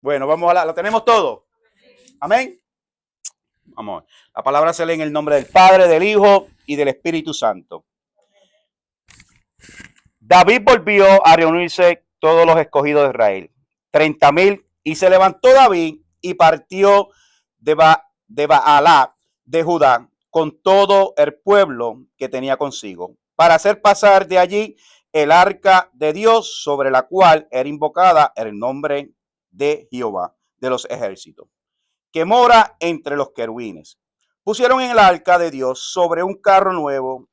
Bueno, vamos a lo tenemos todo. Amén. Vamos. La palabra se lee en el nombre del Padre, del Hijo y del Espíritu Santo. David volvió a reunirse todos los escogidos de Israel, 30,000, y se levantó David y partió de Baalá de Judá con todo el pueblo que tenía consigo, para hacer pasar de allí el arca de Dios, sobre la cual era invocada el nombre de Jehová de los ejércitos, que mora entre los querubines. Pusieron en el arca de Dios sobre un carro nuevo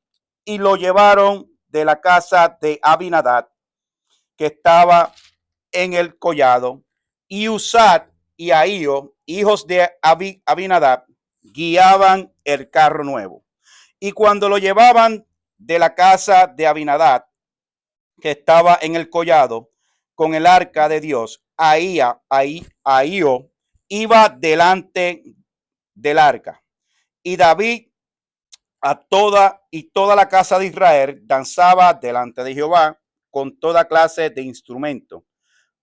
y lo llevaron de la casa de Abinadab, que estaba en el collado, y Usat y Ahío, hijos de Abinadab, guiaban el carro nuevo. Y cuando lo llevaban de la casa de Abinadab, que estaba en el collado, con el arca de Dios, Ahío iba delante del arca. Y David toda la casa de Israel danzaba delante de Jehová con toda clase de instrumentos,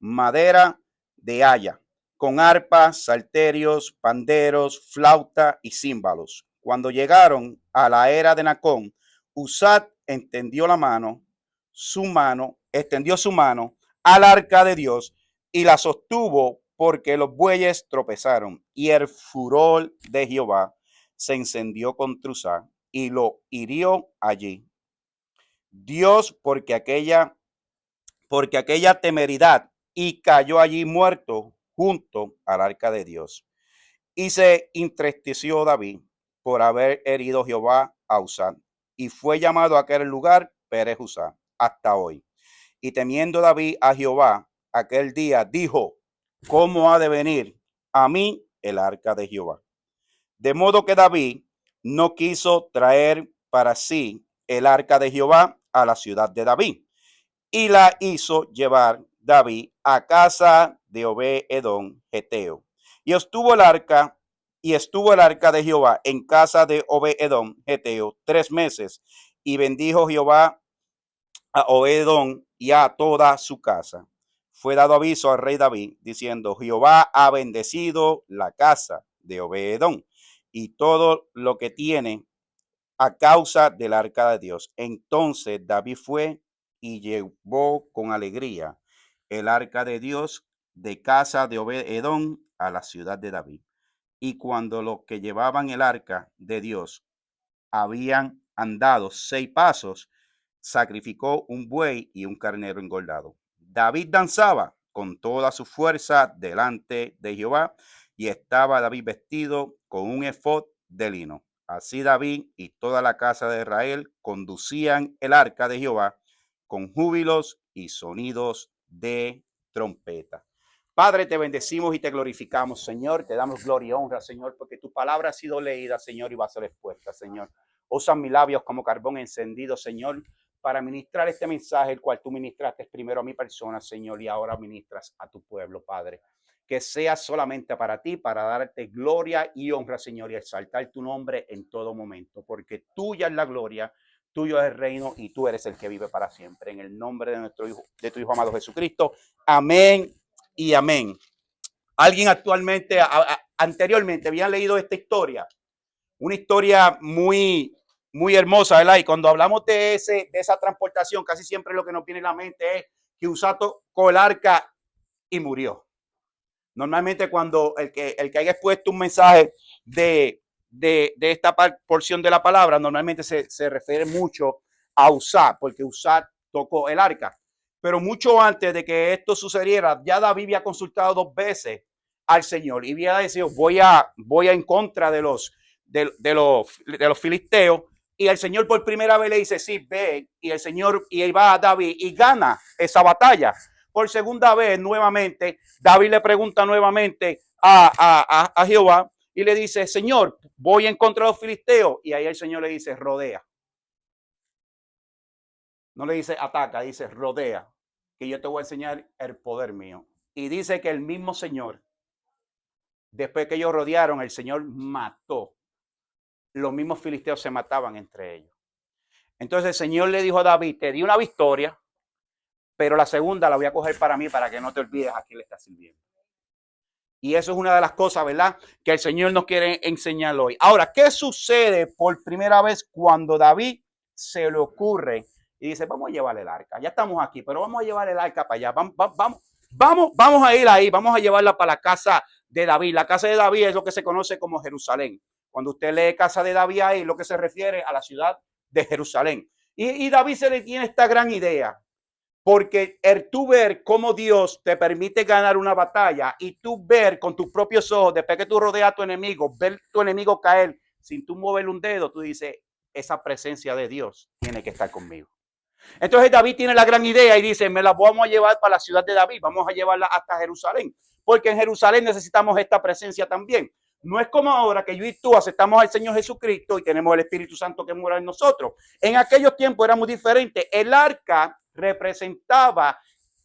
madera de haya, con arpas, salterios, panderos, flauta y címbalos. Cuando llegaron a la era de Nacón, Usat extendió su mano al arca de Dios y la sostuvo, porque los bueyes tropezaron, y el furor de Jehová se encendió contra Usat y lo hirió allí. Dios, porque aquella temeridad, y cayó allí muerto junto al arca de Dios. Y se entristeció David por haber herido Jehová a Usat, y fue llamado a aquel lugar Perez Usat hasta hoy. Y temiendo David a Jehová aquel día, dijo: ¿cómo ha de venir a mí el arca de Jehová? De modo que David no quiso traer para sí el arca de Jehová a la ciudad de David, y la hizo llevar David a casa de Obed-edom geteo. Estuvo el arca de Jehová en casa de Obed-edom geteo 3 meses, y bendijo Jehová a Obed-edom y a toda su casa. Fue dado aviso al rey David, diciendo: Jehová ha bendecido la casa de Obed-edom y todo lo que tiene, a causa del arca de Dios. Entonces David fue y llevó con alegría el arca de Dios de casa de Obed-edom a la ciudad de David. Y cuando los que llevaban el arca de Dios habían andado 6 pasos, sacrificó un buey y un carnero engordado. David danzaba con toda su fuerza delante de Jehová, y estaba David vestido con un efod de lino. Así David y toda la casa de Israel conducían el arca de Jehová con júbilos y sonidos de trompeta. Padre, te bendecimos y te glorificamos, Señor. Te damos gloria y honra, Señor, porque tu palabra ha sido leída, Señor, y va a ser expuesta, Señor. Usan mis labios como carbón encendido, Señor, para ministrar este mensaje, el cual tú ministraste primero a mi persona, Señor, y ahora ministras a tu pueblo, Padre. Que sea solamente para ti, para darte gloria y honra, Señor, y exaltar tu nombre en todo momento, porque tuya es la gloria, tuyo es el reino y tú eres el que vive para siempre. En el nombre de nuestro Hijo, de tu Hijo amado Jesucristo. Amén y amén. Alguien anteriormente habían leído esta historia, una historia muy hermosa, ¿verdad? Y cuando hablamos de esa transportación, casi siempre lo que nos viene a la mente es que Usat tocó el arca y murió. Normalmente cuando el que haya expuesto un mensaje de esta porción de la palabra, normalmente se refiere mucho a Usat, porque Usat tocó el arca. Pero mucho antes de que esto sucediera, ya David había consultado 2 veces al Señor y había decidido: voy en contra de los filisteos. Y el Señor por primera vez le dice: sí, ve. Y el Señor, y ahí va a David y gana esa batalla. Por segunda vez, nuevamente, David le pregunta nuevamente a Jehová y le dice: Señor, voy en contra de los filisteos. Y ahí el Señor le dice: rodea. No le dice ataca, dice rodea, que yo te voy a enseñar el poder mío. Y dice que el mismo Señor, después que ellos rodearon, el Señor mató. Los mismos filisteos se mataban entre ellos. Entonces el Señor le dijo a David: te di una victoria, pero la segunda la voy a coger para mí, para que no te olvides a quién le estás sirviendo. Y eso es una de las cosas, ¿verdad?, que el Señor nos quiere enseñar hoy. Ahora, ¿qué sucede por primera vez cuando David se le ocurre y dice, vamos a llevar el arca? Ya estamos aquí, pero vamos a llevar el arca para allá. Vamos a ir ahí, vamos a llevarla para la casa de David. La casa de David es lo que se conoce como Jerusalén. Cuando usted lee casa de David ahí, lo que se refiere a la ciudad de Jerusalén. Y David se le tiene esta gran idea. Porque el tú ver cómo Dios te permite ganar una batalla y tú ver con tus propios ojos, después que tú rodeas a tu enemigo, ver tu enemigo caer sin tú mover un dedo, tú dices, esa presencia de Dios tiene que estar conmigo. Entonces David tiene la gran idea y dice, me la vamos a llevar para la ciudad de David, vamos a llevarla hasta Jerusalén, porque en Jerusalén necesitamos esta presencia también. No es como ahora que yo y tú aceptamos al Señor Jesucristo y tenemos el Espíritu Santo que mora en nosotros. En aquellos tiempos era muy diferente. El arca representaba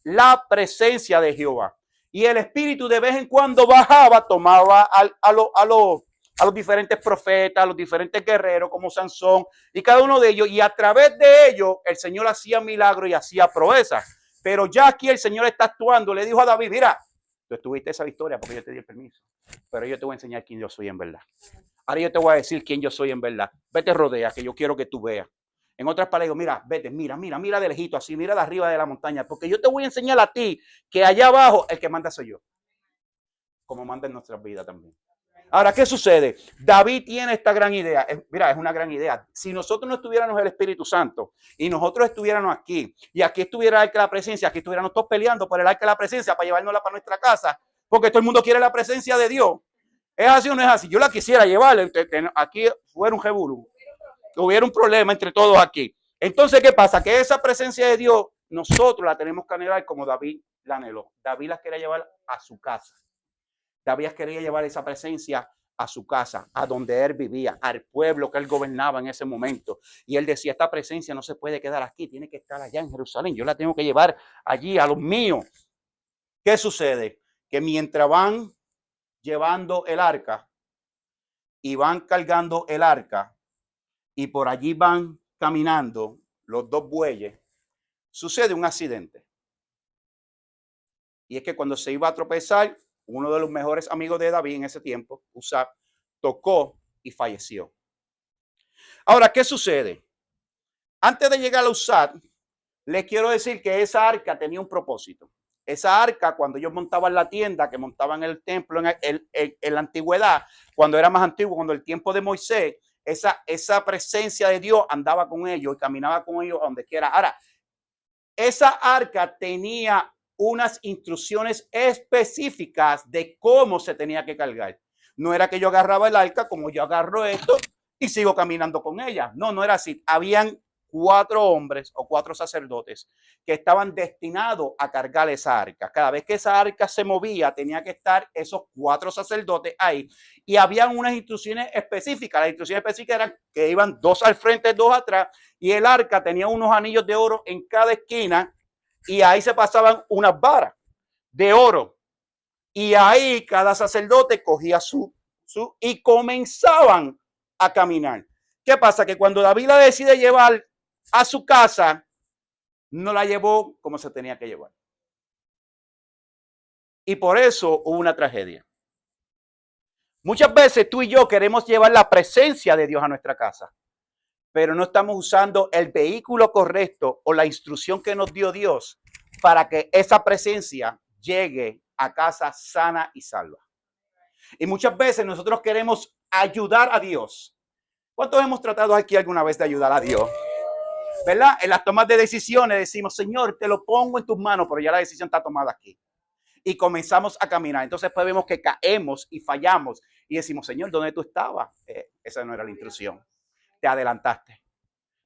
la presencia de Jehová. Y el Espíritu de vez en cuando bajaba, tomaba a los diferentes profetas, a los diferentes guerreros como Sansón y cada uno de ellos. Y a través de ellos el Señor hacía milagros y hacía proezas. Pero ya aquí el Señor está actuando. Le dijo a David, mira, tú estuviste esa victoria porque yo te di el permiso. Pero yo te voy a enseñar quién yo soy en verdad. Ahora yo te voy a decir quién yo soy en verdad. Vete, rodea, que yo quiero que tú veas. En otras palabras, mira, vete, mira de lejito, así, mira de arriba de la montaña, porque yo te voy a enseñar a ti que allá abajo el que manda soy yo. Como manda en nuestras vidas también. Ahora, ¿qué sucede? David tiene esta gran idea. Mira, es una gran idea. Si nosotros no estuviéramos el Espíritu Santo y nosotros estuviéramos aquí y aquí estuviera el arca de la presencia, aquí estuviéramos todos peleando por el arca de la presencia para llevárnosla para nuestra casa, porque todo el mundo quiere la presencia de Dios. ¿Es así o no es así? Yo la quisiera llevar. Aquí fuera un jebulú. Hubiera un problema entre todos aquí. Entonces, ¿qué pasa? Que esa presencia de Dios nosotros la tenemos que anhelar como David la anheló. David la quería llevar a su casa. David quería llevar esa presencia a su casa, a donde él vivía, al pueblo que él gobernaba en ese momento. Y él decía, esta presencia no se puede quedar aquí, tiene que estar allá en Jerusalén. Yo la tengo que llevar allí a los míos. ¿Qué sucede? Que mientras van llevando el arca y van cargando el arca y por allí van caminando los dos bueyes, sucede un accidente. Y es que cuando se iba a tropezar, uno de los mejores amigos de David en ese tiempo, Usab, tocó y falleció. Ahora, ¿qué sucede? Antes de llegar a Usab, les quiero decir que esa arca tenía un propósito. Esa arca, cuando ellos montaban la tienda, que montaban el templo en la antigüedad, cuando era más antiguo, cuando el tiempo de Moisés, esa presencia de Dios andaba con ellos y caminaba con ellos a donde quiera. Ahora, esa arca tenía unas instrucciones específicas de cómo se tenía que cargar. No era que yo agarraba el arca como yo agarro esto y sigo caminando con ella. No, no era así. Habían 4 hombres o 4 sacerdotes que estaban destinados a cargar esa arca. Cada vez que esa arca se movía, tenía que estar esos 4 sacerdotes ahí. Y habían unas instrucciones específicas. Las instrucciones específicas eran que iban 2 al frente, 2 atrás. Y el arca tenía unos anillos de oro en cada esquina. Y ahí se pasaban unas varas de oro. Y ahí cada sacerdote cogía y comenzaban a caminar. ¿Qué pasa? Que cuando David la decide llevar a su casa, no la llevó como se tenía que llevar. Y por eso hubo una tragedia. Muchas veces tú y yo queremos llevar la presencia de Dios a nuestra casa, pero no estamos usando el vehículo correcto o la instrucción que nos dio Dios para que esa presencia llegue a casa sana y salva. Y muchas veces nosotros queremos ayudar a Dios. ¿Cuántos hemos tratado aquí alguna vez de ayudar a Dios? ¿Verdad? En las tomas de decisiones decimos, Señor, te lo pongo en tus manos, pero ya la decisión está tomada aquí. Y comenzamos a caminar. Entonces pues vemos que caemos y fallamos y decimos, Señor, ¿dónde tú estabas? Esa no era la instrucción. Te adelantaste.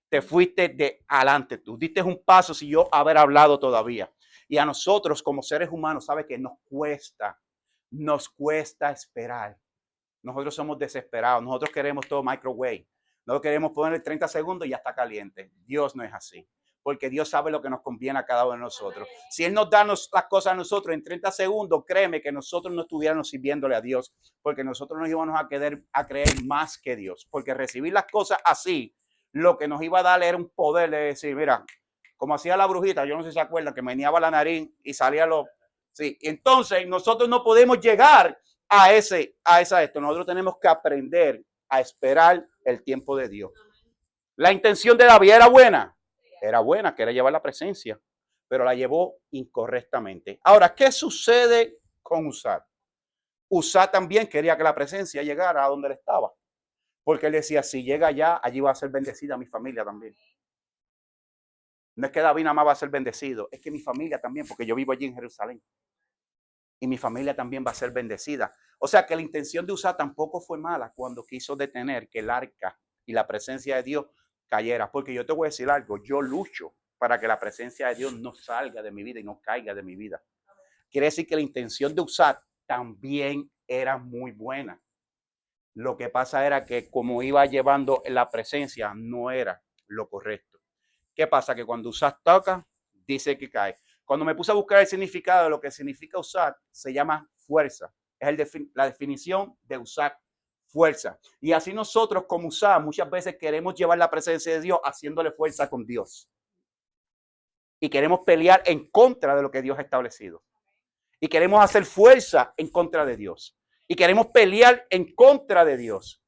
Te fuiste de adelante. Tú diste un paso sin yo haber hablado todavía. Y a nosotros como seres humanos, ¿sabe que nos cuesta esperar? Nosotros somos desesperados. Nosotros queremos todo microwave. No queremos poner 30 segundos y ya está caliente. Dios no es así. Porque Dios sabe lo que nos conviene a cada uno de nosotros. Si Él nos da las cosas a nosotros en 30 segundos, créeme que nosotros no estuviéramos sirviéndole a Dios. Porque nosotros nos íbamos a creer más que Dios. Porque recibir las cosas así, lo que nos iba a dar era un poder de decir, mira, como hacía la brujita, yo no sé si se acuerdan, que meneaba la nariz y salía Sí, entonces nosotros no podemos llegar a esto. Nosotros tenemos que aprender a esperar el tiempo de Dios. La intención de David era buena, quería llevar la presencia, pero la llevó incorrectamente. Ahora, ¿qué sucede con Uzá? Uzá también quería que la presencia llegara a donde él estaba, porque él decía, si llega allá, allí va a ser bendecida mi familia también. No es que David nada más va a ser bendecido, es que mi familia también, porque yo vivo allí en Jerusalén. Y mi familia también va a ser bendecida. O sea que la intención de Uzá tampoco fue mala cuando quiso detener que el arca y la presencia de Dios cayera. Porque yo te voy a decir algo, yo lucho para que la presencia de Dios no salga de mi vida y no caiga de mi vida. Quiere decir que la intención de Uzá también era muy buena. Lo que pasa era que como iba llevando la presencia no era lo correcto. ¿Qué pasa? Que cuando Uzá toca, dice que cae. Cuando me puse a buscar el significado de lo que significa usar, se llama fuerza. Es la definición de usar fuerza. Y así nosotros como usar, muchas veces queremos llevar la presencia de Dios haciéndole fuerza con Dios. Y queremos pelear en contra de lo que Dios ha establecido. Y queremos hacer fuerza en contra de Dios. Y queremos pelear en contra de Dios.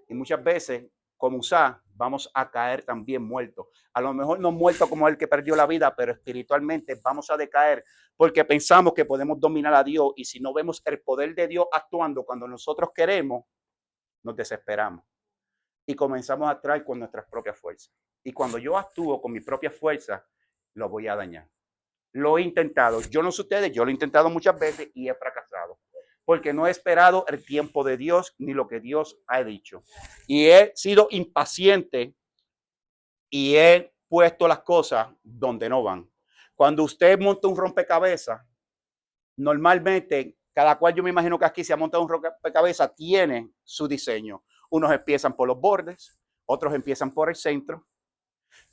Y muchas veces, como usar, vamos a caer también muertos. A lo mejor no muertos como el que perdió la vida, pero espiritualmente vamos a decaer porque pensamos que podemos dominar a Dios y si no vemos el poder de Dios actuando cuando nosotros queremos, nos desesperamos y comenzamos a actuar con nuestras propias fuerzas. Y cuando yo actúo con mi propia fuerza, lo voy a dañar. Lo he intentado. Yo no sé ustedes, yo lo he intentado muchas veces y he fracasado. Porque no he esperado el tiempo de Dios ni lo que Dios ha dicho. Y he sido impaciente y he puesto las cosas donde no van. Cuando usted monta un rompecabezas, normalmente, cada cual yo me imagino que aquí se ha montado un rompecabezas, tiene su diseño. Unos empiezan por los bordes, otros empiezan por el centro,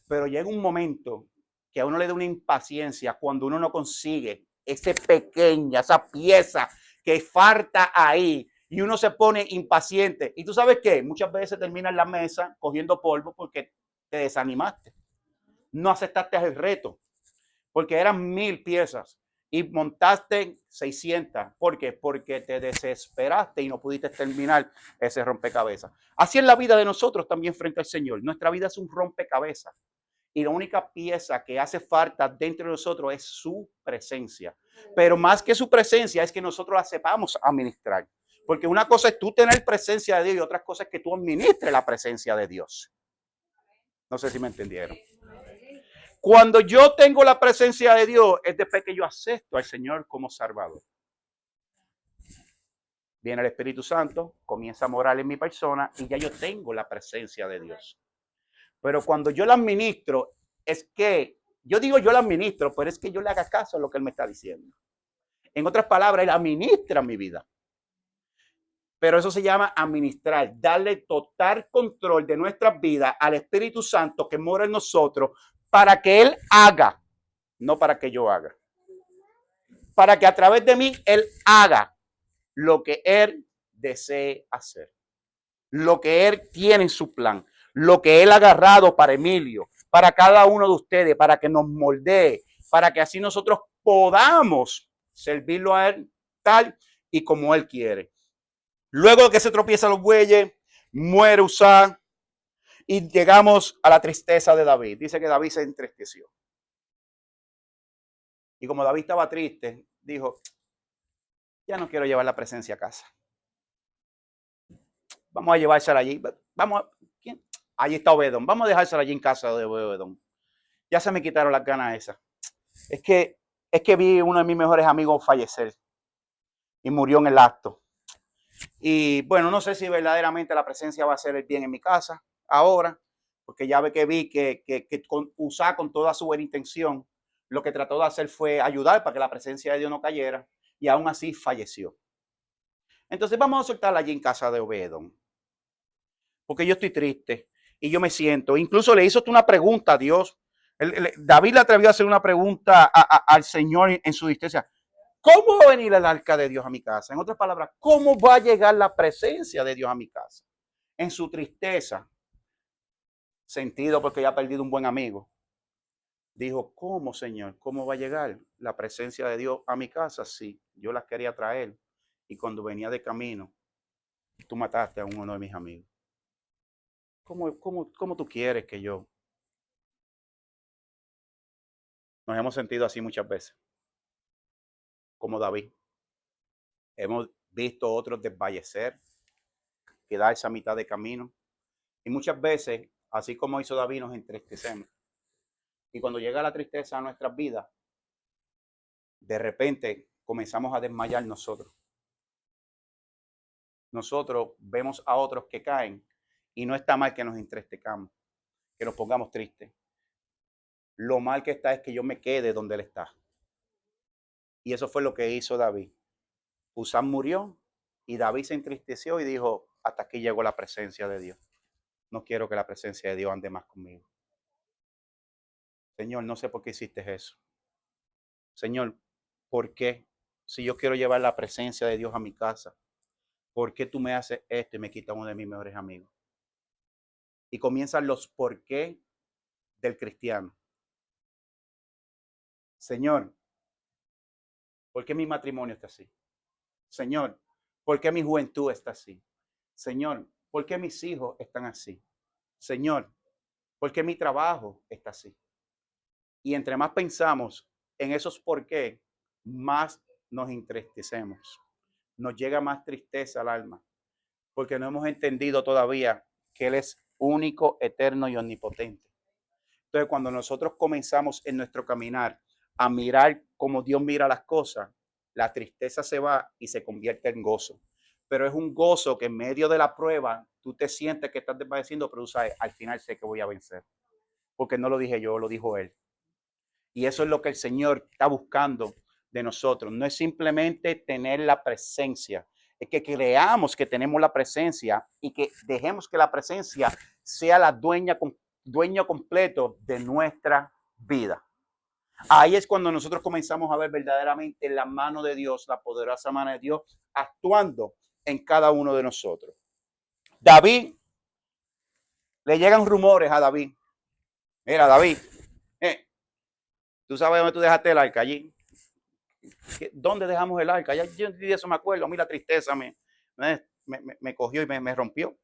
pero llega un momento que a uno le da una impaciencia cuando uno no consigue esa pieza que falta ahí y uno se pone impaciente. Y tú sabes qué, muchas veces termina en la mesa cogiendo polvo porque te desanimaste. No aceptaste el reto porque eran 1000 piezas y montaste 600. ¿Por qué? Porque te desesperaste y no pudiste terminar ese rompecabezas. Así es la vida de nosotros también frente al Señor. Nuestra vida es un rompecabezas. Y la única pieza que hace falta dentro de nosotros es su presencia. Pero más que su presencia es que nosotros la sepamos administrar. Porque una cosa es tú tener presencia de Dios y otra cosa es que tú administres la presencia de Dios. No sé si me entendieron. Cuando yo tengo la presencia de Dios es después que yo acepto al Señor como Salvador. Viene el Espíritu Santo, comienza a morar en mi persona y ya yo tengo la presencia de Dios. Pero cuando yo la administro, es que, yo digo yo la administro, pero es que yo le haga caso a lo que Él me está diciendo. En otras palabras, Él administra mi vida. Pero eso se llama administrar, darle total control de nuestras vidas al Espíritu Santo que mora en nosotros para que Él haga, no para que yo haga. Para que a través de mí Él haga lo que Él desee hacer. Lo que Él tiene en su plan. Lo que Él ha agarrado para Emilio, para cada uno de ustedes, para que nos moldee, para que así nosotros podamos servirlo a Él tal y como Él quiere. Luego de que se tropiezan los bueyes, muere Uzá y llegamos a la tristeza de David. Dice que David se entristeció. Y como David estaba triste, dijo, ya no quiero llevar la presencia a casa. Vamos a llevársela allí. ¿Quién? Allí está Obedón. Vamos a dejársela allí en casa de Obedón. Ya se me quitaron las ganas esas. Es que vi uno de mis mejores amigos fallecer y murió en el acto. Y bueno, no sé si verdaderamente la presencia va a hacer el bien en mi casa ahora, porque ya ve que vi que Uzá con toda su buena intención, lo que trató de hacer fue ayudar para que la presencia de Dios no cayera y aún así falleció. Entonces vamos a soltarla allí en casa de Obedón, porque yo estoy triste y yo me siento. Incluso le hizo una pregunta a Dios. David le atrevió a hacer una pregunta al Señor en su tristeza. ¿Cómo va a venir el arca de Dios a mi casa? En otras palabras, ¿cómo va a llegar la presencia de Dios a mi casa? En su tristeza, sentido porque ya ha perdido un buen amigo, dijo, ¿cómo, Señor? ¿Cómo va a llegar la presencia de Dios a mi casa? Sí, yo las quería traer. Y cuando venía de camino, tú mataste a uno de mis amigos. ¿Cómo tú quieres que yo? Nos hemos sentido así muchas veces, como David. Hemos visto otros desfallecer, quedarse a mitad de camino. Y muchas veces, así como hizo David, nos entristecemos. Y cuando llega la tristeza a nuestras vidas, de repente comenzamos a desmayar nosotros. Nosotros vemos a otros que caen y no está mal que nos entristezcamos, que nos pongamos tristes. Lo mal que está es que yo me quede donde él está. Y eso fue lo que hizo David. Husam murió y David se entristeció y dijo, hasta aquí llegó la presencia de Dios. No quiero que la presencia de Dios ande más conmigo. Señor, no sé por qué hiciste eso. Señor, ¿por qué? Si yo quiero llevar la presencia de Dios a mi casa, ¿por qué tú me haces esto y me quitas uno de mis mejores amigos? Y comienzan los por qué del cristiano. Señor, ¿por qué mi matrimonio está así? Señor, ¿por qué mi juventud está así? Señor, ¿por qué mis hijos están así? Señor, ¿por qué mi trabajo está así? Y entre más pensamos en esos por qué, más nos entristecemos. Nos llega más tristeza al alma, porque no hemos entendido todavía que Él es único, eterno y omnipotente. Entonces, cuando nosotros comenzamos en nuestro caminar a mirar como Dios mira las cosas, la tristeza se va y se convierte en gozo. Pero es un gozo que en medio de la prueba tú te sientes que estás desvaneciendo, pero tú sabes, al final sé que voy a vencer. Porque no lo dije yo, lo dijo Él. Y eso es lo que el Señor está buscando de nosotros. No es simplemente tener la presencia, es que creamos que tenemos la presencia y que dejemos que la presencia sea la dueño completo de nuestra vida. Ahí es cuando nosotros comenzamos a ver verdaderamente la mano de Dios, la poderosa mano de Dios actuando en cada uno de nosotros. David, le llegan rumores a David. Mira, David, tú sabes dónde tú dejaste el arca allí. ¿Dónde dejamos el arca? Ya yo de eso me acuerdo. A mí la tristeza me cogió y me rompió.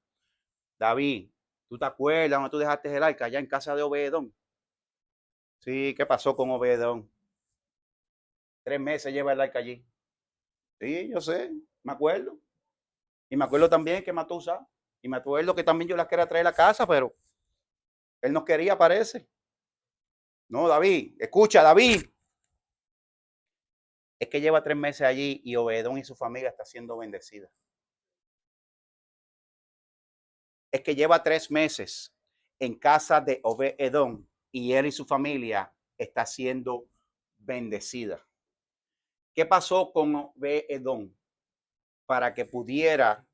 David, ¿tú te acuerdas dónde tú dejaste el arca? Allá en casa de Obededón. Sí, ¿qué pasó con Obededón? 3 meses lleva el arca allí. Sí, yo sé, me acuerdo. Y me acuerdo también que mató a Usa. Y me acuerdo que también yo la quería traer a la casa, pero él no quería, parece. No, David, escucha, David. Es que lleva 3 meses allí y Obededón y su familia está siendo bendecida. Es que lleva 3 meses en casa de Obed-Edom y él y su familia está siendo bendecida. ¿Qué pasó con Obed-Edom para que pudiera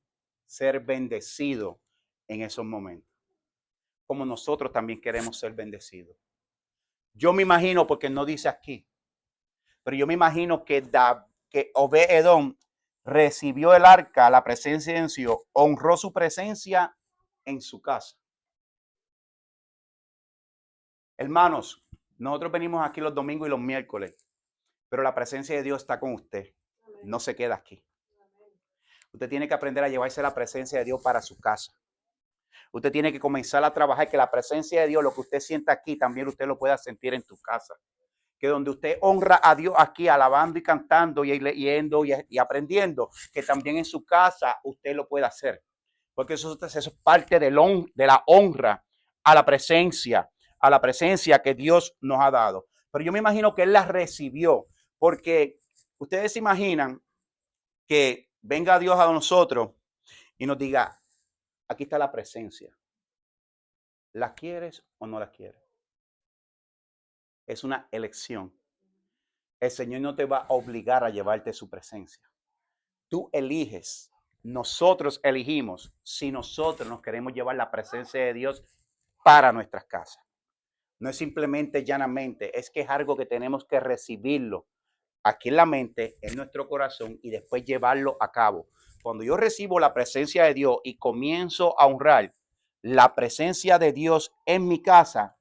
ser bendecido en esos momentos? Como nosotros también queremos ser bendecidos. Yo me imagino, porque no dice aquí, pero yo me imagino que Obed-Edom recibió el arca, la presencia de Dios, honró su presencia en su casa. Hermanos, nosotros venimos aquí los domingos y los miércoles, pero la presencia de Dios está con usted. No se queda aquí. Usted tiene que aprender a llevarse la presencia de Dios para su casa. Usted tiene que comenzar a trabajar que la presencia de Dios, lo que usted sienta aquí, también usted lo pueda sentir en tu casa. Que donde usted honra a Dios aquí, alabando y cantando y leyendo y aprendiendo, que también en su casa usted lo pueda hacer. Porque eso es parte de la honra a la presencia que Dios nos ha dado. Pero yo me imagino que Él la recibió, porque ustedes se imaginan que venga Dios a nosotros y nos diga, aquí está la presencia. ¿La quieres o no la quieres? Es una elección. El Señor no te va a obligar a llevarte su presencia. Tú eliges. Nosotros elegimos si nosotros nos queremos llevar la presencia de Dios para nuestras casas. No es simplemente llanamente, es que es algo que tenemos que recibirlo aquí en la mente, en nuestro corazón y después llevarlo a cabo. Cuando yo recibo la presencia de Dios y comienzo a honrar la presencia de Dios en mi casa,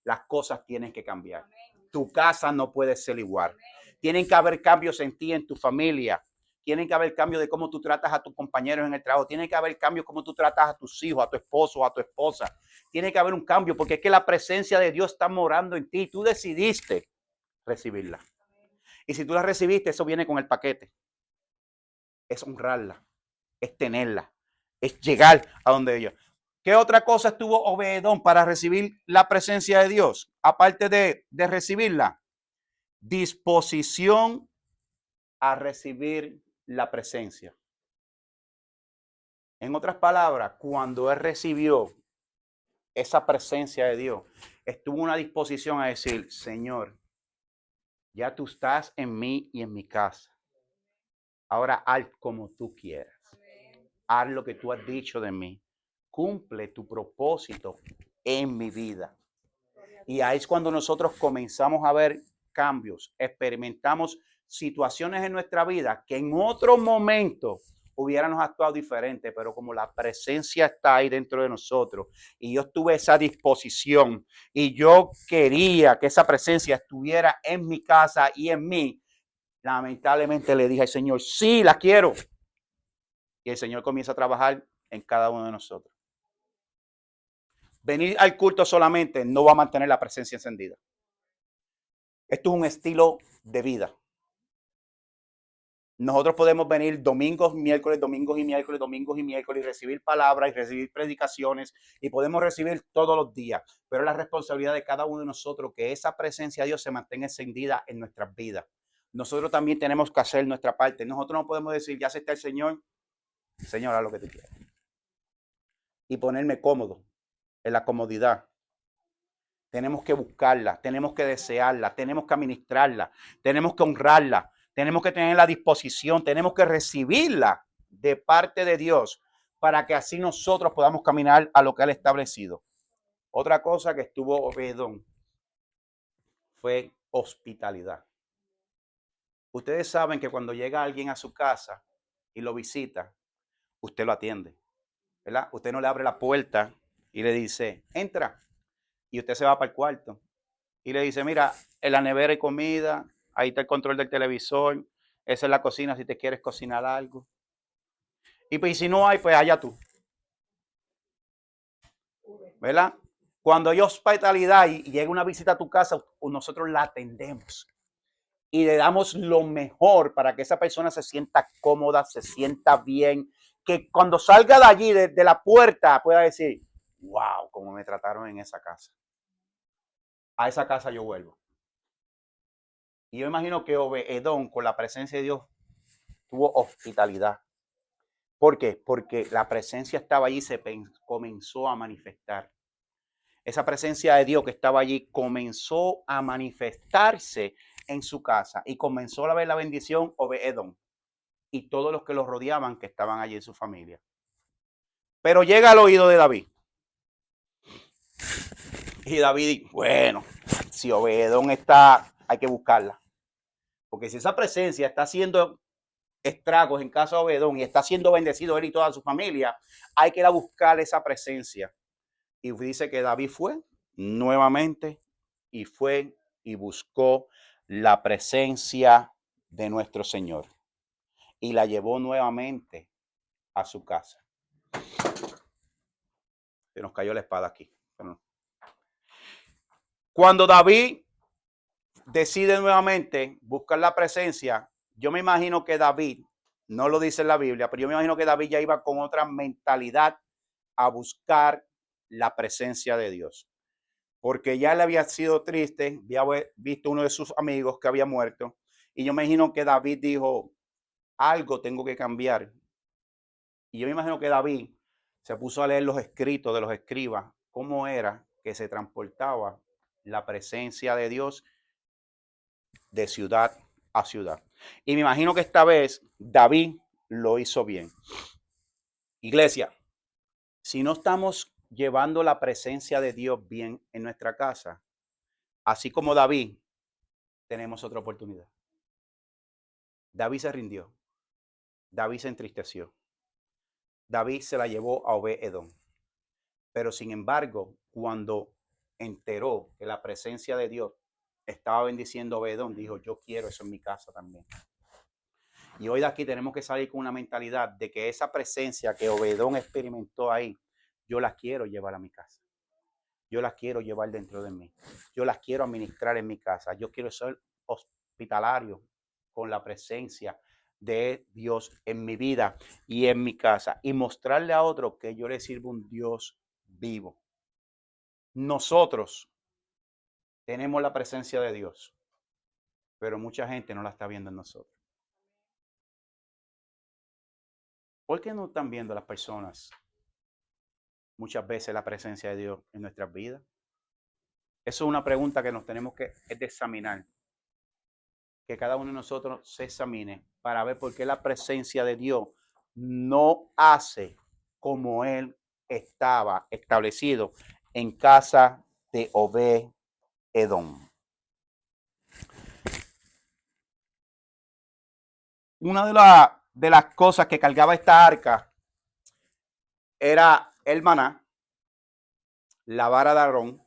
las cosas tienen que cambiar. tu casa no puede ser igual. Tienen que haber cambios en ti, en tu familia. Tienen que haber cambios de cómo tú tratas a tus compañeros en el trabajo. Tiene que haber cambios cómo tú tratas a tus hijos, a tu esposo, a tu esposa. Tiene que haber un cambio porque es que la presencia de Dios está morando en ti. Tú decidiste recibirla. Y si tú la recibiste, eso viene con el paquete. Es honrarla, es tenerla, es llegar a donde ella. ¿Qué otra cosa estuvo Obededón para recibir la presencia de Dios? Aparte de recibirla, disposición a recibir la presencia. En otras palabras, cuando él recibió esa presencia de Dios, estuvo una disposición a decir, Señor, ya tú estás en mí y en mi casa. Ahora haz como tú quieras. Haz lo que tú has dicho de mí. Cumple tu propósito en mi vida. Y ahí es cuando nosotros comenzamos a ver cambios, experimentamos situaciones en nuestra vida que en otro momento hubiéramos actuado diferente, pero como la presencia está ahí dentro de nosotros y yo tuve esa disposición y yo quería que esa presencia estuviera en mi casa y en mí, lamentablemente le dije al Señor, sí, la quiero. Y el Señor comienza a trabajar en cada uno de nosotros. Venir al culto solamente no va a mantener la presencia encendida. Esto es un estilo de vida. Nosotros podemos venir domingos, miércoles, domingos y miércoles, domingos y miércoles y recibir palabras y recibir predicaciones y podemos recibir todos los días, pero es la responsabilidad de cada uno de nosotros que esa presencia de Dios se mantenga encendida en nuestras vidas. Nosotros también tenemos que hacer nuestra parte. Nosotros no podemos decir, ya se está el Señor, Señor, haz lo que tú quieras. Y ponerme cómodo, en la comodidad. Tenemos que buscarla, tenemos que desearla, tenemos que administrarla, tenemos que honrarla, tenemos que tener la disposición, tenemos que recibirla de parte de Dios para que así nosotros podamos caminar a lo que Él ha establecido. Otra cosa que estuvo Obededón fue hospitalidad. Ustedes saben que cuando llega alguien a su casa y lo visita, usted lo atiende, ¿verdad? Usted no le abre la puerta y le dice, entra, y usted se va para el cuarto. Y le dice, mira, en la nevera hay comida, ahí está el control del televisor, esa es la cocina si te quieres cocinar algo. Y pues si no hay, pues allá tú. ¿Verdad? Cuando hay hospitalidad y llega una visita a tu casa, nosotros la atendemos. Y le damos lo mejor para que esa persona se sienta cómoda, se sienta bien. Que cuando salga de allí, de la puerta, pueda decir, wow, cómo me trataron en esa casa. A esa casa yo vuelvo. Y yo imagino que Obededón, con la presencia de Dios, tuvo hospitalidad. ¿Por qué? Porque la presencia estaba allí y se comenzó a manifestar. Esa presencia de Dios que estaba allí comenzó a manifestarse en su casa y comenzó a ver la bendición Obededón y todos los que lo rodeaban que estaban allí en su familia. Pero llega al oído de David. Y David, bueno, si Obededón está, hay que buscarla. Porque si esa presencia está haciendo estragos en casa de Obededón y está siendo bendecido él y toda su familia, hay que ir a buscar esa presencia. Y dice que David fue nuevamente y fue y buscó la presencia de nuestro Señor y la llevó nuevamente a su casa. Se nos cayó la espada aquí. Cuando David decide nuevamente buscar la presencia, yo me imagino que David, no lo dice en la Biblia, pero yo me imagino que David ya iba con otra mentalidad a buscar la presencia de Dios. Porque ya le había sido triste, había visto uno de sus amigos que había muerto, y yo me imagino que David dijo, algo tengo que cambiar. Y yo me imagino que David se puso a leer los escritos de los escribas, cómo era que se transportaba la presencia de Dios de ciudad a ciudad. Y me imagino que esta vez David lo hizo bien. Iglesia, si no estamos llevando la presencia de Dios bien en nuestra casa, así como David, tenemos otra oportunidad. David se rindió. David se entristeció. David se la llevó a Obed-edom. Pero sin embargo, cuando enteró que la presencia de Dios estaba bendiciendo a Obededom, dijo, yo quiero eso en mi casa también. Y hoy de aquí tenemos que salir con una mentalidad de que esa presencia que Obededom experimentó ahí, yo la quiero llevar a mi casa. Yo las quiero llevar dentro de mí. Yo las quiero administrar en mi casa. Yo quiero ser hospitalario con la presencia de Dios en mi vida y en mi casa. Y mostrarle a otros que yo le sirvo un Dios vivo. Nosotros tenemos la presencia de Dios, pero mucha gente no la está viendo en nosotros. ¿Por qué no están viendo las personas muchas veces la presencia de Dios en nuestras vidas? Eso es una pregunta que nos tenemos que examinar. Que cada uno de nosotros se examine para ver por qué la presencia de Dios no hace como Él estaba establecido en casa de Obed-Edom. Una de las cosas que cargaba esta arca era el maná, la vara de Aarón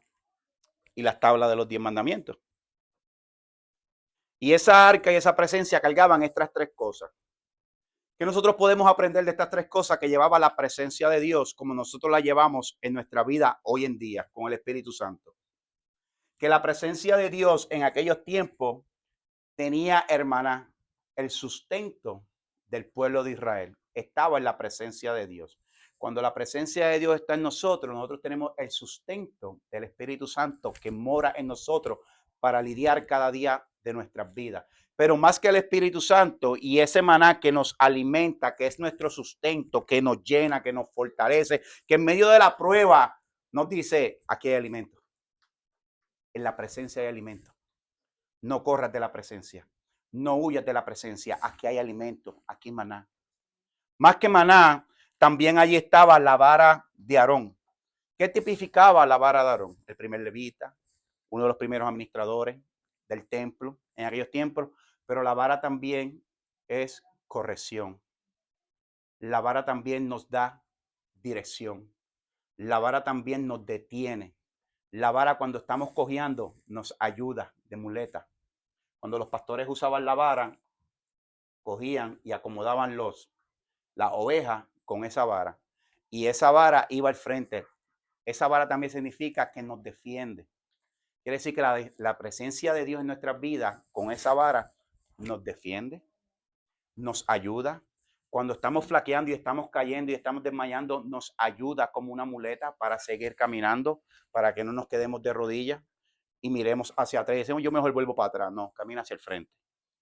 y las tablas de los 10 mandamientos. Y esa arca y esa presencia cargaban estas tres cosas. ¿Qué nosotros podemos aprender de estas tres cosas que llevaba la presencia de Dios como nosotros la llevamos en nuestra vida hoy en día con el Espíritu Santo? Que la presencia de Dios en aquellos tiempos tenía, hermana, el sustento del pueblo de Israel. Estaba en la presencia de Dios. Cuando la presencia de Dios está en nosotros, nosotros tenemos el sustento del Espíritu Santo que mora en nosotros para lidiar cada día de nuestras vidas. Pero más que el Espíritu Santo y ese maná que nos alimenta, que es nuestro sustento, que nos llena, que nos fortalece, que en medio de la prueba nos dice, aquí hay alimento. En la presencia hay alimento. No corras de la presencia. No huyas de la presencia. Aquí hay alimento. Aquí hay maná. Más que maná, también allí estaba la vara de Aarón. ¿Qué tipificaba la vara de Aarón? El primer levita, uno de los primeros administradores del templo en aquellos tiempos. Pero la vara también es corrección. La vara también nos da dirección. La vara también nos detiene. La vara cuando estamos cojeando nos ayuda de muleta. Cuando los pastores usaban la vara, cogían y acomodaban las ovejas con esa vara. Y esa vara iba al frente. Esa vara también significa que nos defiende. Quiere decir que la presencia de Dios en nuestras vidas con esa vara nos defiende, nos ayuda. Cuando estamos flaqueando y estamos cayendo y estamos desmayando, nos ayuda como una muleta para seguir caminando, para que no nos quedemos de rodillas y miremos hacia atrás y decimos, yo mejor vuelvo para atrás. No, camina hacia el frente,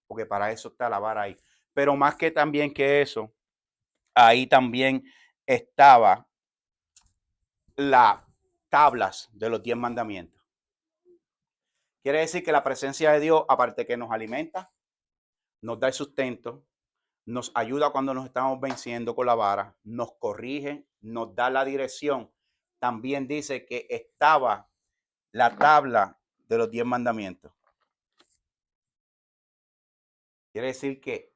porque para eso está la vara ahí. Pero más que también que eso, ahí también estaba las tablas de los 10 mandamientos. Quiere decir que la presencia de Dios, aparte que nos alimenta, nos da el sustento, nos ayuda cuando nos estamos venciendo con la vara, nos corrige, nos da la dirección. También dice que estaba la tabla de los 10 mandamientos. Quiere decir que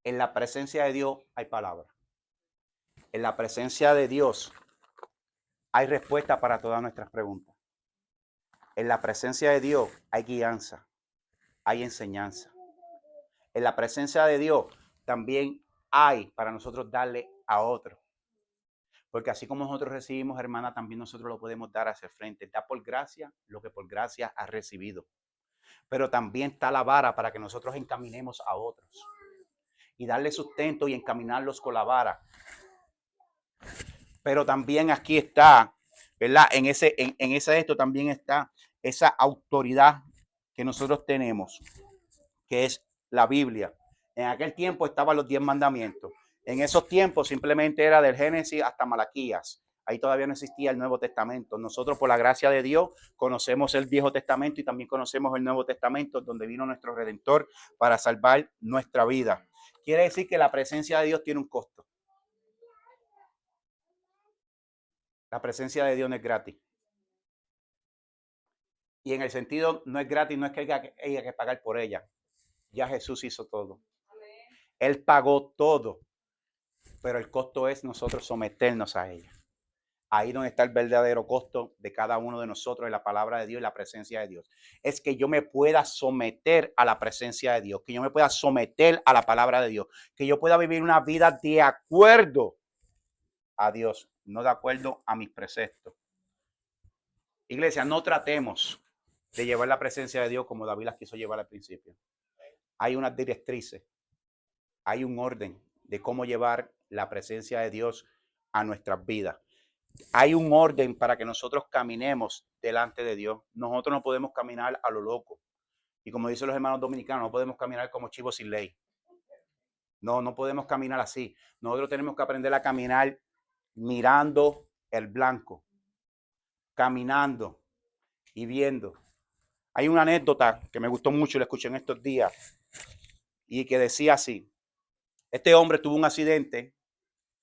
en la presencia de Dios hay palabra. En la presencia de Dios hay respuesta para todas nuestras preguntas. En la presencia de Dios hay guianza, hay enseñanza. En la presencia de Dios también hay para nosotros darle a otro. Porque así como nosotros recibimos, hermana, también nosotros lo podemos dar hacia el frente. Da por gracia lo que por gracia has recibido. Pero también está la vara para que nosotros encaminemos a otros. Y darle sustento y encaminarlos con la vara. Pero también aquí está, ¿verdad? En ese esto también está esa autoridad que nosotros tenemos, que es la Biblia. En aquel tiempo estaban los 10 mandamientos. En esos tiempos simplemente era del Génesis hasta Malaquías. Ahí todavía no existía el Nuevo Testamento. Nosotros, por la gracia de Dios, conocemos el Viejo Testamento y también conocemos el Nuevo Testamento, donde vino nuestro Redentor para salvar nuestra vida. Quiere decir que la presencia de Dios tiene un costo. La presencia de Dios no es gratis. Y en el sentido, no es gratis, no es que haya que pagar por ella. Ya Jesús hizo todo. Él pagó todo. Pero el costo es nosotros someternos a ella. Ahí donde está el verdadero costo de cada uno de nosotros en la palabra de Dios y la presencia de Dios. Es que yo me pueda someter a la presencia de Dios, que yo me pueda someter a la palabra de Dios, que yo pueda vivir una vida de acuerdo a Dios, no de acuerdo a mis preceptos. Iglesia, no tratemos de llevar la presencia de Dios como David las quiso llevar al principio. Hay unas directrices, hay un orden de cómo llevar la presencia de Dios a nuestras vidas. Hay un orden para que nosotros caminemos delante de Dios. Nosotros no podemos caminar a lo loco. Y como dicen los hermanos dominicanos, no podemos caminar como chivos sin ley. No, no podemos caminar así. Nosotros tenemos que aprender a caminar mirando el blanco, caminando y viendo. Hay una anécdota que me gustó mucho y la escuché en estos días y que decía así: este hombre tuvo un accidente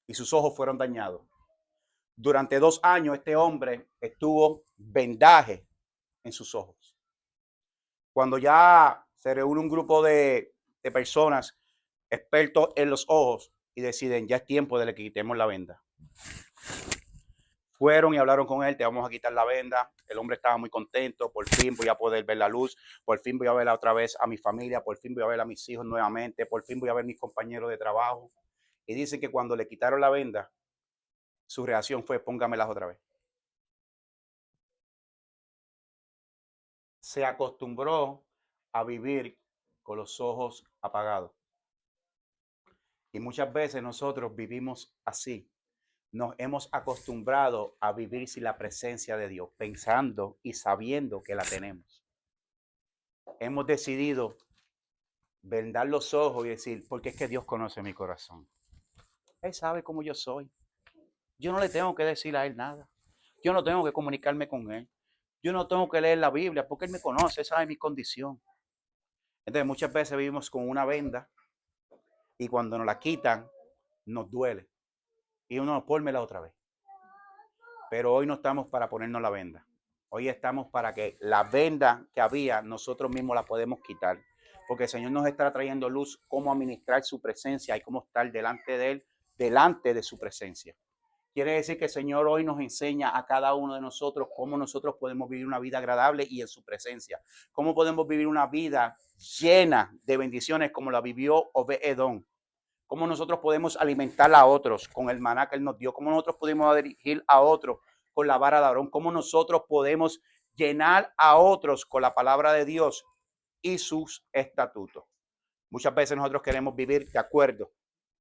y sus ojos fueron dañados. Durante 2 años este hombre estuvo vendaje en sus ojos. Cuando ya se reúne un grupo de personas expertos en los ojos y deciden, ya es tiempo de que quitemos la venda. Fueron y hablaron con él, te vamos a quitar la venda. El hombre estaba muy contento, por fin voy a poder ver la luz, por fin voy a ver otra vez a mi familia, por fin voy a ver a mis hijos nuevamente, por fin voy a ver a mis compañeros de trabajo. Y dicen que cuando le quitaron la venda, su reacción fue, póngamelas otra vez. Se acostumbró a vivir con los ojos apagados. Y muchas veces nosotros vivimos así. Nos hemos acostumbrado a vivir sin la presencia de Dios, pensando y sabiendo que la tenemos. Hemos decidido vendar los ojos y decir, porque es que Dios conoce mi corazón. Él sabe cómo yo soy. Yo no le tengo que decir a Él nada. Yo no tengo que comunicarme con Él. Yo no tengo que leer la Biblia porque Él me conoce, Él sabe mi condición. Entonces muchas veces vivimos con una venda y cuando nos la quitan, nos duele. Y uno, pónmela otra vez. Pero hoy no estamos para ponernos la venda. Hoy estamos para que la venda que había, nosotros mismos la podemos quitar. Porque el Señor nos está trayendo luz cómo administrar su presencia y cómo estar delante de Él, delante de su presencia. Quiere decir que el Señor hoy nos enseña a cada uno de nosotros cómo nosotros podemos vivir una vida agradable y en su presencia. Cómo podemos vivir una vida llena de bendiciones como la vivió Obed-Edom. Cómo nosotros podemos alimentar a otros con el maná que Él nos dio. Cómo nosotros podemos dirigir a otros con la vara de Aarón. Cómo nosotros podemos llenar a otros con la palabra de Dios y sus estatutos. Muchas veces nosotros queremos vivir de acuerdo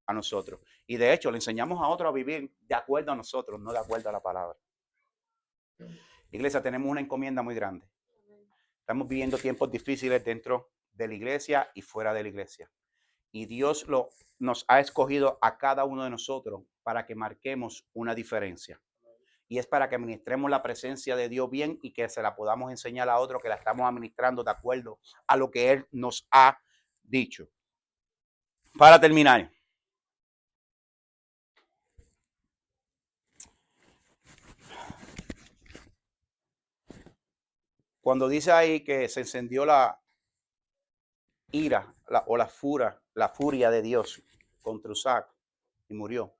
a nosotros. Y de hecho, le enseñamos a otros a vivir de acuerdo a nosotros, no de acuerdo a la palabra. Iglesia, tenemos una encomienda muy grande. Estamos viviendo tiempos difíciles dentro de la iglesia y fuera de la iglesia. Y Dios nos ha escogido a cada uno de nosotros para que marquemos una diferencia. Y es para que administremos la presencia de Dios bien y que se la podamos enseñar a otros que la estamos administrando de acuerdo a lo que Él nos ha dicho. Para terminar, cuando dice ahí que se encendió la ira o la furia de Dios contra Usac y murió,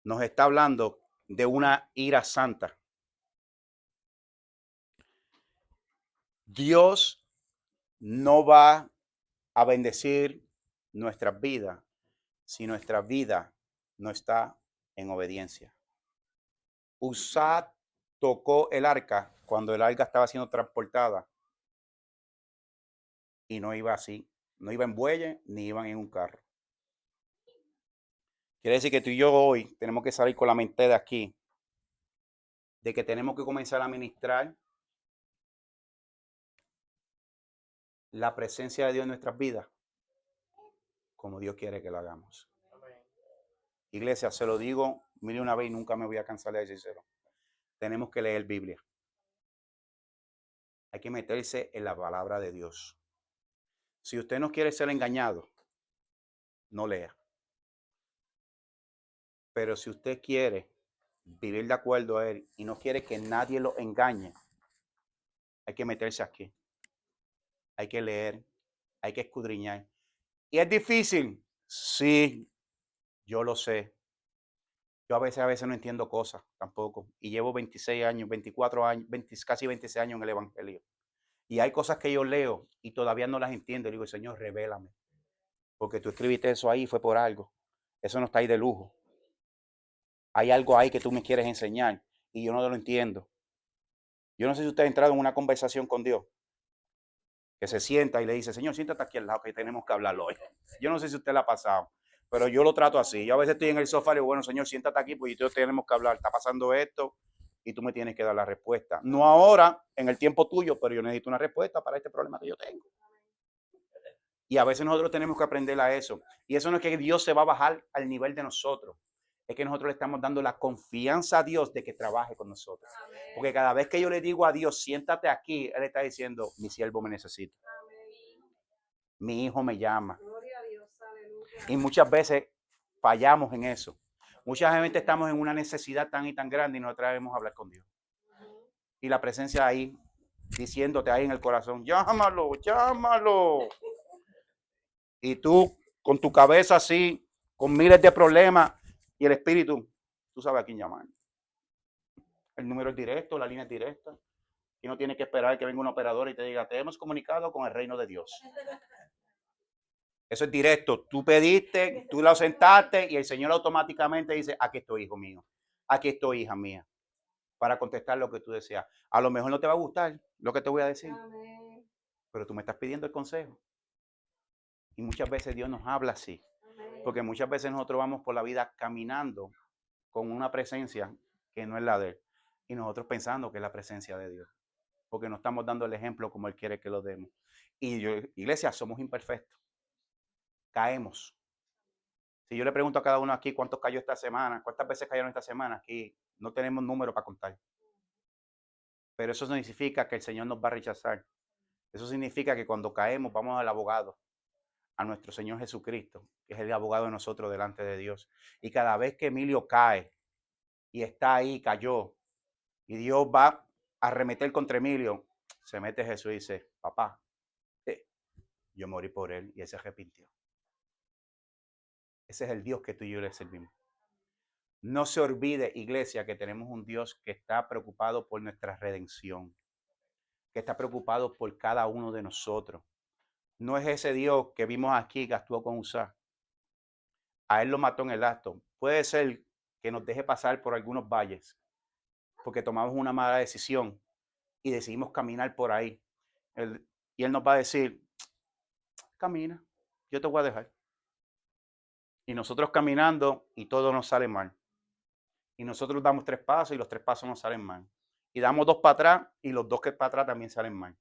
nos está hablando de una ira santa. Dios no va a bendecir nuestras vidas si nuestra vida no está en obediencia. Usac tocó el arca cuando el arca estaba siendo transportada y no iba así, no iba en bueyes ni iban en un carro. Quiere decir que tú y yo hoy tenemos que salir con la mente de aquí, de que tenemos que comenzar a ministrar la presencia de Dios en nuestras vidas como Dios quiere que lo hagamos. Iglesia, se lo digo, mire una vez y nunca me voy a cansar de decírselo. Tenemos que leer Biblia. Hay que meterse en la palabra de Dios. Si usted no quiere ser engañado, no lea. Pero si usted quiere vivir de acuerdo a Él y no quiere que nadie lo engañe, hay que meterse aquí. Hay que leer, hay que escudriñar. ¿Y es difícil? Sí, yo lo sé. Yo a veces no entiendo cosas tampoco. Y llevo 26 años, 24 años, casi 26 años en el Evangelio. Y hay cosas que yo leo y todavía no las entiendo. Y digo, Señor, revélame. Porque tú escribiste eso ahí, fue por algo. Eso no está ahí de lujo. Hay algo ahí que tú me quieres enseñar y yo no lo entiendo. Yo no sé si usted ha entrado en una conversación con Dios, que se sienta y le dice, Señor, siéntate aquí al lado que tenemos que hablarlo hoy. Yo no sé si usted la ha pasado, pero yo lo trato así. Yo a veces estoy en el sofá y digo, bueno, Señor, siéntate aquí, pues yo tenemos que hablar. Está pasando esto y tú me tienes que dar la respuesta. No ahora, en el tiempo tuyo, pero yo necesito una respuesta para este problema que yo tengo. Y a veces nosotros tenemos que aprender a eso. Y eso no es que Dios se va a bajar al nivel de nosotros. Es que nosotros le estamos dando la confianza a Dios de que trabaje con nosotros. Porque cada vez que yo le digo a Dios, siéntate aquí, Él está diciendo, mi siervo me necesita. Mi hijo me llama. Y muchas veces fallamos en eso. Muchas veces estamos en una necesidad tan y tan grande y no traemos a hablar con Dios. Y la presencia ahí, diciéndote ahí en el corazón, llámalo, llámalo. Y tú, con tu cabeza así, con miles de problemas, y el espíritu, tú sabes a quién llamar. El número es directo, la línea es directa. Y no tienes que esperar que venga un operador y te diga, te hemos comunicado con el reino de Dios. Eso es directo. Tú pediste, tú lo sentaste y el Señor automáticamente dice, aquí estoy, hijo mío. Aquí estoy, hija mía. Para contestar lo que tú deseas. A lo mejor no te va a gustar lo que te voy a decir. Amén. Pero tú me estás pidiendo el consejo. Y muchas veces Dios nos habla así. Amén. Porque muchas veces nosotros vamos por la vida caminando con una presencia que no es la de Él. Y nosotros pensando que es la presencia de Dios. Porque no estamos dando el ejemplo como Él quiere que lo demos. Y yo, iglesia, somos imperfectos. Caemos. Si yo le pregunto a cada uno aquí cuántos cayó esta semana, cuántas veces cayeron esta semana, aquí no tenemos número para contar. Pero eso no significa que el Señor nos va a rechazar. Eso significa que cuando caemos vamos al abogado, a nuestro Señor Jesucristo, que es el abogado de nosotros delante de Dios. Y cada vez que Emilio cae y está ahí, cayó, y Dios va a arremeter contra Emilio, se mete Jesús y dice, papá, yo morí por él y él se arrepintió. Ese es el Dios que tú y yo le servimos. No se olvide, iglesia, que tenemos un Dios que está preocupado por nuestra redención, que está preocupado por cada uno de nosotros. No es ese Dios que vimos aquí que actuó con Usar. A él lo mató en el acto. Puede ser que nos deje pasar por algunos valles, porque tomamos una mala decisión y decidimos caminar por ahí. Y él nos va a decir, camina, yo te voy a dejar. Y nosotros caminando y todo nos sale mal. Y nosotros damos 3 pasos y los 3 pasos nos salen mal. Y damos 2 para atrás y los 2 que para atrás también salen mal.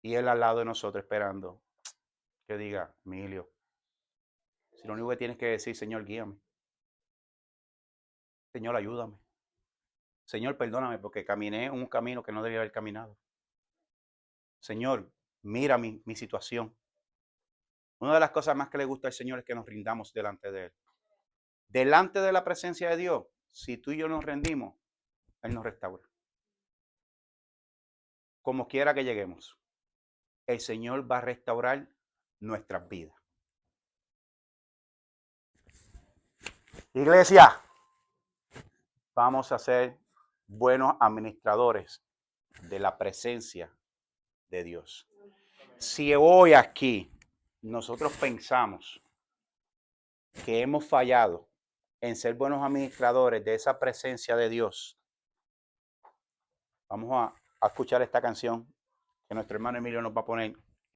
Y él al lado de nosotros esperando que diga, Emilio, si lo único que tienes que decir, Señor, guíame. Señor, ayúdame. Señor, perdóname porque caminé un camino que no debía haber caminado. Señor, mira mi situación. Una de las cosas más que le gusta al Señor es que nos rindamos delante de Él. Delante de la presencia de Dios, si tú y yo nos rendimos, Él nos restaura. Como quiera que lleguemos, el Señor va a restaurar nuestras vidas. Iglesia, vamos a ser buenos administradores de la presencia de Dios. Si hoy aquí nosotros pensamos que hemos fallado en ser buenos administradores de esa presencia de Dios, vamos a escuchar esta canción que nuestro hermano Emilio nos va a poner